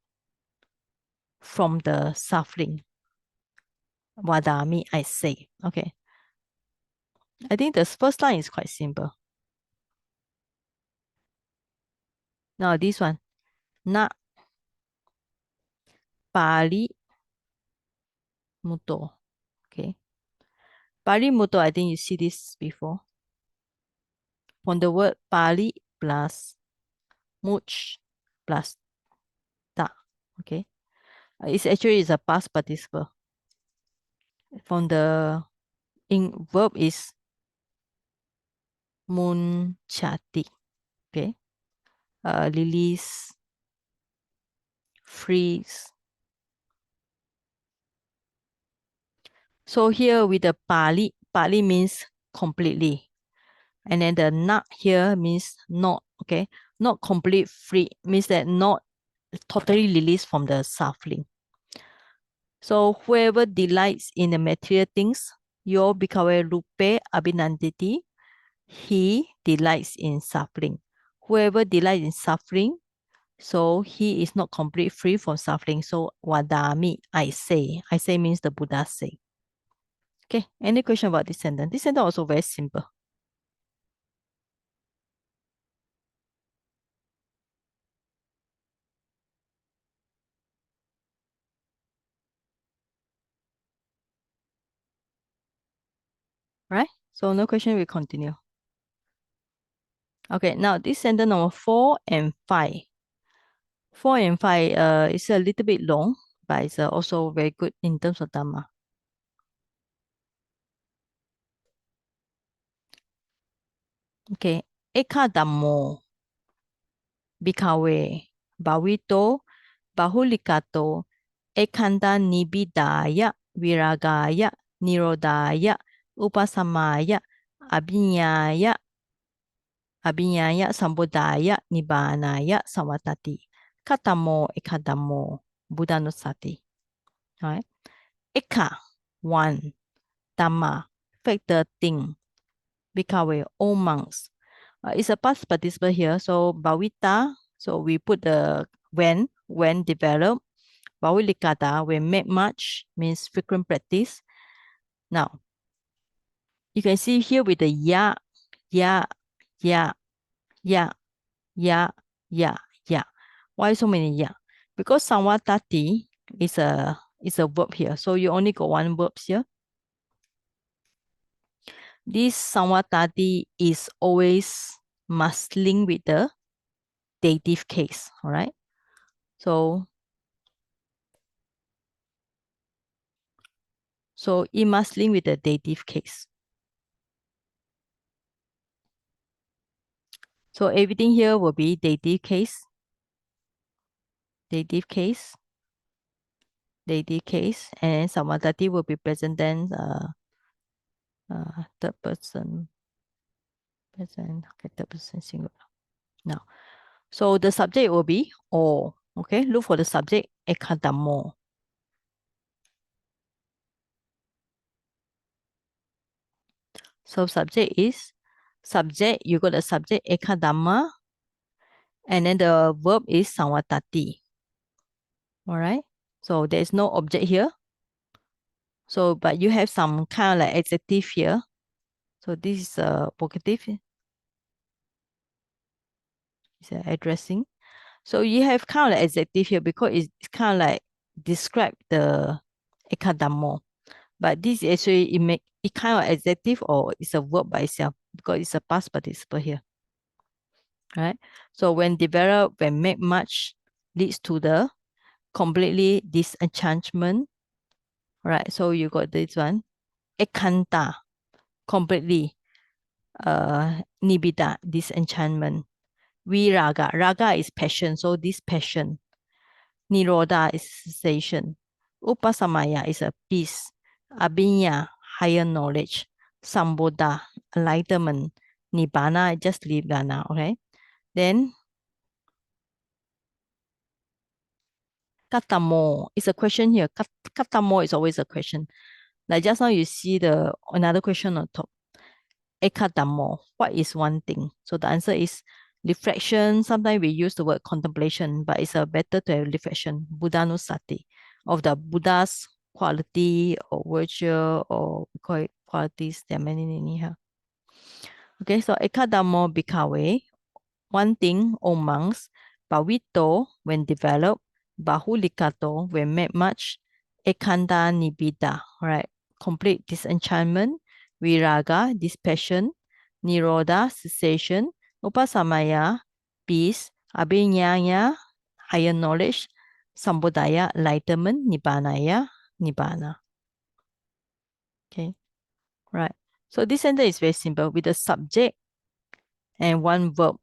from the suffering. Vadami, I say. Okay. I think the first line is quite simple. Now this one. Na Pali Muto. Okay. Pali Muto, I think you see this before. From the word Pali plus much plus ta. Okay. It's actually is a past participle. From the verb is munchati. Okay. Release freeze. So here with the Pali, Pali means completely. And then the not here means not, okay? Not complete free, means that not totally released from the suffering. So whoever delights in the material things, yo bhikkhave rupe abhinanditi, he delights in suffering. Whoever delights in suffering, so he is not complete free from suffering. So vadami, I say means the Buddha say. Okay, any question about this sentence? This sentence also very simple. Right? So no question, we continue. Okay, now this sentence number 4 and 5. 4 and 5 is a little bit long, but it's also very good in terms of Dhamma. Okay, Eka Dhammo Bhikkhave Bhavito Bahulikato Ekanda Nibidaya Viragaya Nirodaya Upasamaya Abhinyaya Sambodhaya Nibbanaya Savatati Katamo Ekadamo Buddhanusati. Right? Eka, one, Dhamma, factor thing. Bhikkhave, all monks. It's a past participle here. So Bhavita, so we put the when developed. Bhavilikata, when make much, means frequent practice. Now, you can see here with the ya. Why so many ya? Because samvatati is a verb here. So you only got one verb here. This samvatati is always must link with the dative case. All right. So it must link with the dative case. So everything here will be dative case. Dative case, and samvatati will be present tense, third person, present, okay, third person singular. Now, so the subject will be all. Okay, look for the subject, ekadamo. So subject is subject, you got the subject ekadama, and then the verb is samvatati. All right, so there is no object here. So, but you have some kind of like adjective here. So this is a vocative. It's addressing. So you have kind of like adjective here because it's kind of like describe the ekadamo. But this is actually it kind of adjective or it's a verb by itself because it's a past participle here. Right? So when develop, when make much leads to the completely disenchantment. Right? So you got this one. Ekanta, completely nibida, disenchantment. Viraga, raga is passion, so this passion. Nirodha is cessation. Upasamaya is a peace. Abhinya, higher knowledge. Sambodha, enlightenment. Nibbana, just Nibbana, okay? Then, Katamo is a question here. Katamo is always a question. Like just now you see the another question on top. Ekadamo, what is one thing? So the answer is reflection. Sometimes we use the word contemplation, but it's a better to have reflection. Buddhanusati, of the Buddha's quality or virtue or we call it qualities. There are many here. Okay, so ekadamo bhikkhave, one thing, O monks, bhavito, when developed, bahulikato, when made much, ekanda nibida, right? Complete disenchantment, viraga, dispassion, nirodha, cessation, upasamaya, peace, abhinyaya, higher knowledge, sambodhaya, enlightenment, nibbanaya, nibbana. Okay, right. So this sentence is very simple with a subject and one verb.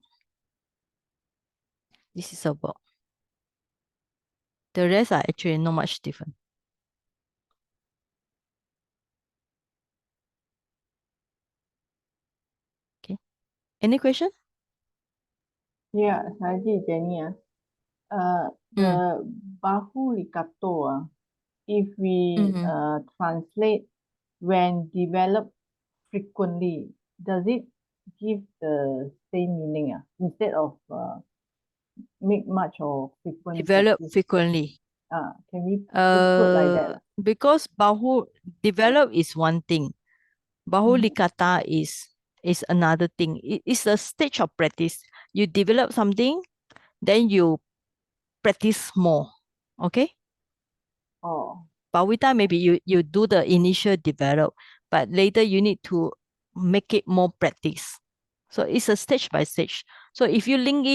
This is a verb. The rest are actually not much different. Okay. Any question? Yeah, Saji, Jenny. The bahu likato, if we translate when developed frequently, does it give the same meaning instead of make much or frequent Develop practice? frequently. Can we just put like that? Because bahu develop is one thing. Bahu likata is another thing. It's a stage of practice. You develop something, then you practice more. Okay? Oh, Bawita, maybe you do the initial develop, but later you need to make it more practice. So it's a stage by stage. So if you link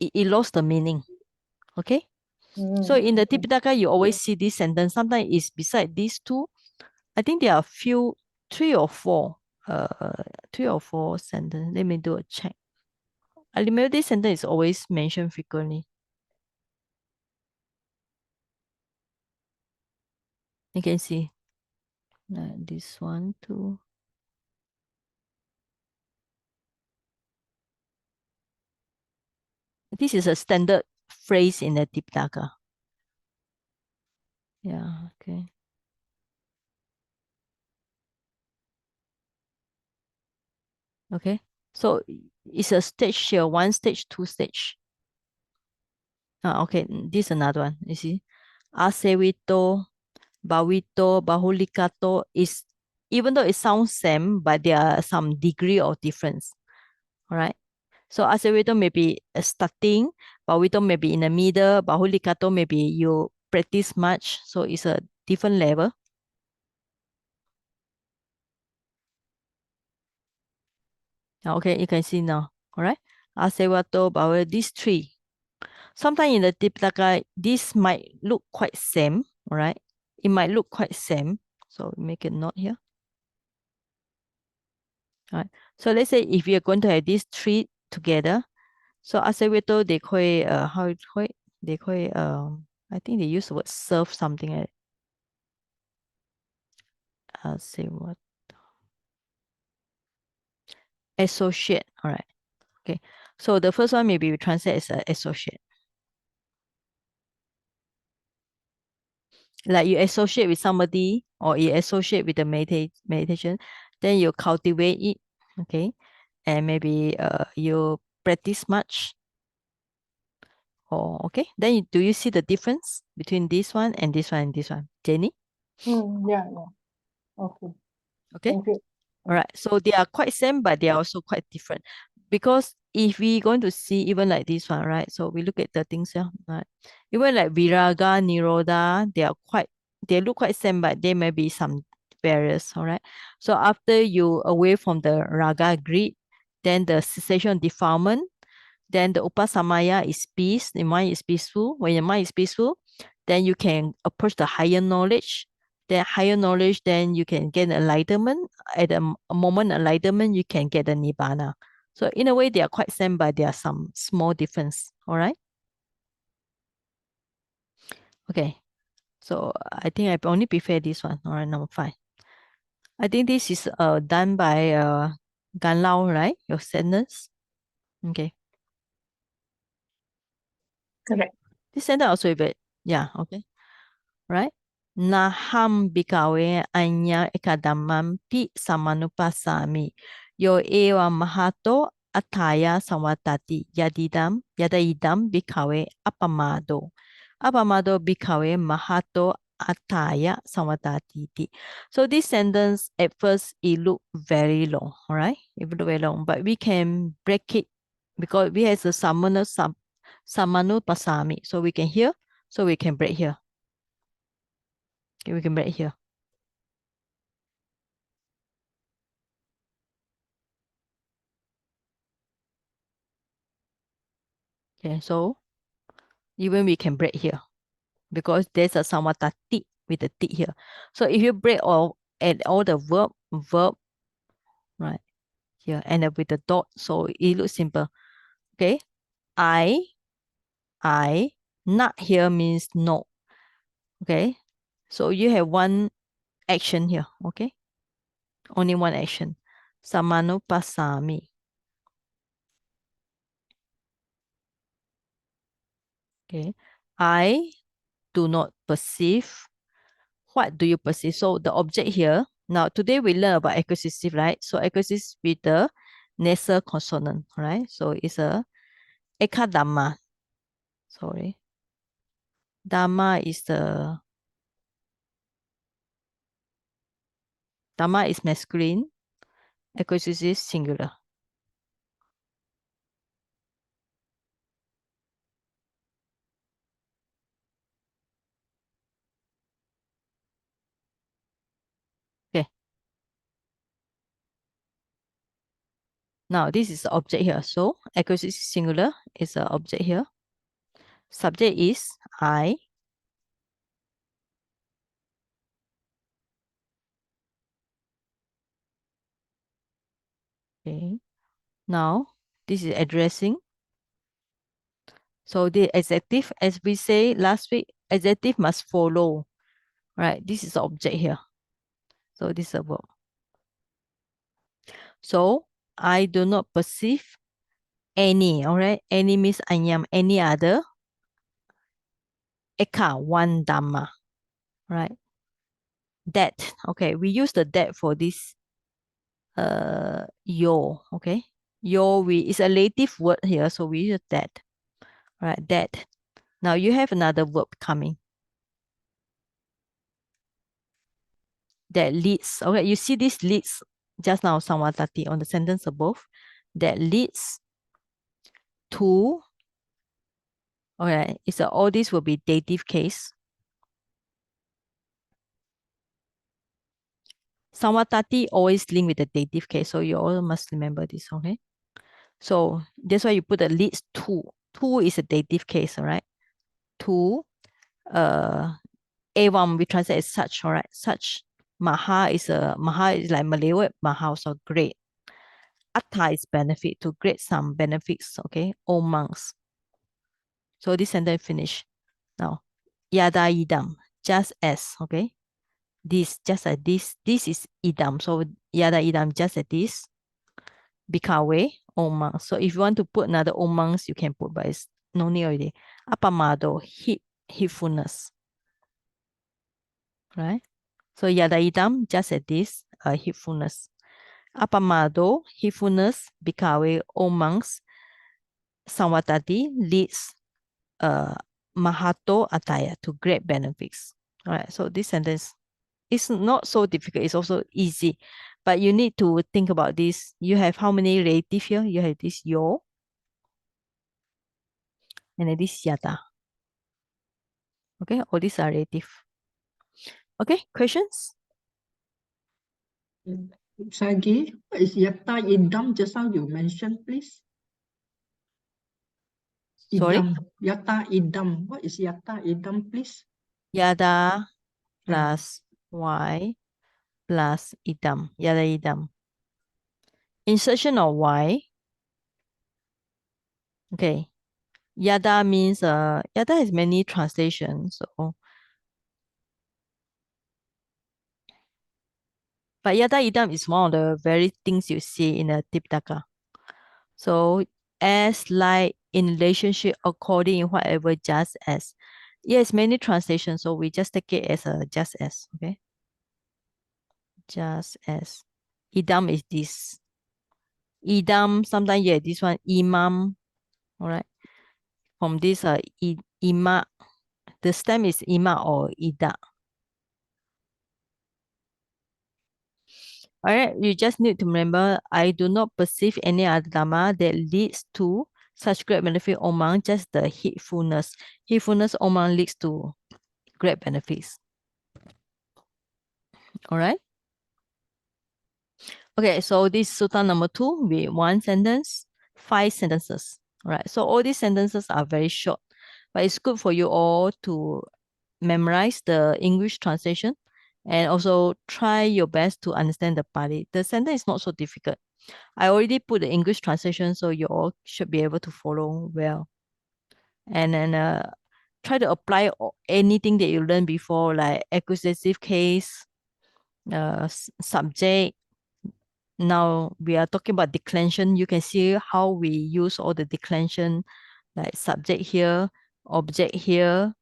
it lost the meaning. Okay? So in the okay. Tipitaka, you always see this sentence. Sometimes it's beside these two. I think there are three or four sentences. Let me do a check. I remember this sentence is always mentioned frequently. You can see this one, two. This is a standard phrase in the Tipitaka. Yeah, okay. Okay. So it's a stage here, one stage, two stage. Okay, this is another one. You see, asewito, bawito, bahulikato is, even though it sounds same, but there are some degree of difference. All right. So asewito may be starting, bawito may be in the middle, bahulikato maybe you practice much, so it's a different level. Okay, you can see now. All right. Asewato, bawa, these three. Sometimes in the Tipitaka, this might look quite same, all right? It might look quite same. So make a note here. All right. So let's say if you're going to have these three together, so aseweto they call it, how they call it, I think they use the word serve something like asewato. Associate, all right. Okay. So the first one maybe we translate as an associate. Like you associate with somebody or you associate with the meditation, then you cultivate it, okay, and maybe you practice much. Okay, then do you see the difference between this one and this one and this one, Jenny? Yeah. Okay. Okay. Thank you. All right, so they are quite same, but they are also quite different. Because if we're going to see even like this one, right? So we look at the things here, right? Even like Viraga, Nirodha, they look quite same, but there may be some various, all right? So after you away from the Raga greed, then the cessation of defilement, then the Upasamaya is peace, the mind is peaceful. When your mind is peaceful, then you can approach the higher knowledge. Then higher knowledge, then you can get enlightenment. At a moment enlightenment, you can get the Nibbana. So in a way, they are quite same, but there are some small difference. All right. Okay. So I think I only prefer this one. All right, number 5. I think this is done by Gan Lao, right? Your sentence. Okay. Correct. This sentence also very, yeah, okay. Right? Naham bikawe anya ekadamam pi samanupasami. Yo eva mahato ataya samvatati yadaidam bikawe apamado. Apamado bikawe mahato ataya samvatati. So this sentence at first it look very long, all right? It look very long, but we can break it because we have the samanupasami. So we can hear, so we can break here. Okay, we can break here. Okay, so even we can break here because there's a samatati with the t here. So if you break all the verb, right here, and then with the dot, so it looks simple. Okay, I, not here means no. Okay. So you have one action here. Okay. Only one action. Samanupasami. Okay. I do not perceive. What do you perceive? So the object here. Now today we learn about acquisitive, right? So acquisitive with the nasal consonant, right? So it's a ekadhamma. Sorry. Dhamma is masculine. Acquisitive singular. Okay. Now this is the object here. So acquisitive singular is the object here. Subject is I. Okay. Now this is addressing. So the adjective, as we say last week, adjective must follow. Right. This is the object here. So this is a verb. So I do not perceive any. All right. Any means anyam, any other. Eka, one dhamma. Right. That. Okay. We use the that for this yo. Okay. Yo is a relative word here. So we use that. Right. That. Now you have another verb coming. That leads. Okay. You see this leads just now, samvatati on the sentence above. That leads to. Okay. All this will be dative case. Samvatati always link with the dative case. So you all must remember this. Okay. So that's why you put the leads to. To is a dative case. All right. To. A1 we translate as such. All right. Such. Maha is like Malay word. Maha, so great. Atta is benefit, to grade some benefits. Okay. All monks. So this sentence finish. Now, yada idam, just as. Okay. This, just as this. This is idam. So yada idam, just as this. Bikawe, all monks. So if you want to put another all monks, you can put, but it's no need already. Apamado, heedfulness. Right? So yada idam, just as this, heedfulness. Apamado, heedfulness, bikawe, all monks. Samvatati leads Mahato Ataya, to great benefits. All right, so this sentence is not so difficult. It's also easy, but you need to think about this. You have how many relative here? You have this yo, and then this yada. Okay, all these are relative. Okay, questions? Sagi, what is yatta idam? Just how you mentioned, please. Sorry? Idam. Yatta idam. What is yatta idam, please? Yada plus y plus idam. Yada idam. Insertion of y. Okay. Yada means yada has many translations. So, but yada idam is one of the very things you see in a Tipitaka. So as, like, in relationship, according, whatever, just as. Yes, many translations. So we just take it as a just as. Okay. Just as. Idam is this. Idam, sometimes yeah, this one imam. All right. From this ima, the stem is ima or ida. All right, you just need to remember, I do not perceive any other dharma that leads to such great benefit among just the heedfulness. Heedfulness among leads to great benefits. All right. Okay, so this sutta number 2 with one sentence, 5 sentences. All right, so all these sentences are very short, but it's good for you all to memorize the English translation and also try your best to understand the Pali. The sentence is not so difficult. I already put the English translation, so you all should be able to follow well. And then try to apply anything that you learned before, like accusative case, subject. Now we are talking about declension. You can see how we use all the declension, like subject here, object here,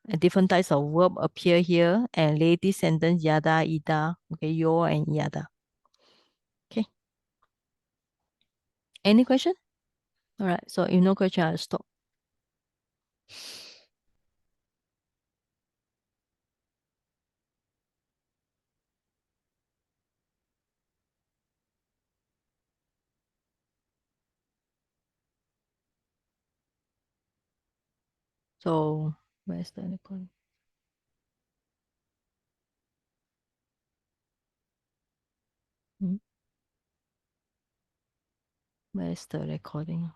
and different types of verb appear here, and relative sentence yada, ida, okay, yo and yada. Okay. Any question? All right. So if no question, I'll stop. So where's the recording? Where's the recording?